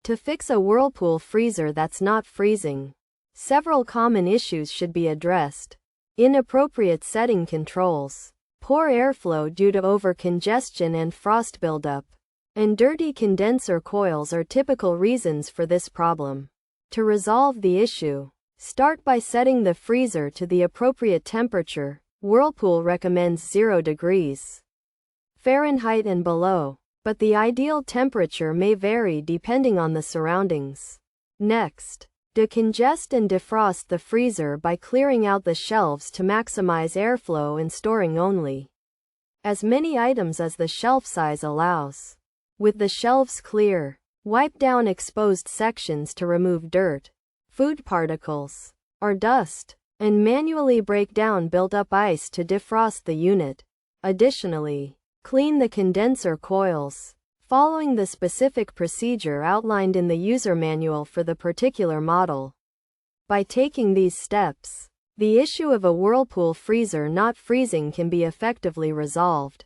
To fix a Whirlpool freezer that's not freezing, several common issues should be addressed. Inappropriate setting controls, poor airflow due to over-congestion and frost buildup, and dirty condenser coils are typical reasons for this problem. To resolve the issue, start by setting the freezer to the appropriate temperature. Whirlpool recommends 0 degrees Fahrenheit and below, but the ideal temperature may vary depending on the surroundings. Next, decongest and defrost the freezer by clearing out the shelves to maximize airflow and storing only as many items as the shelf size allows. With the shelves clear, wipe down exposed sections to remove dirt, food particles, or dust, and manually break down built-up ice to defrost the unit. Additionally, clean the condenser coils, following the specific procedure outlined in the user manual for the particular model. By taking these steps, the issue of a Whirlpool freezer not freezing can be effectively resolved.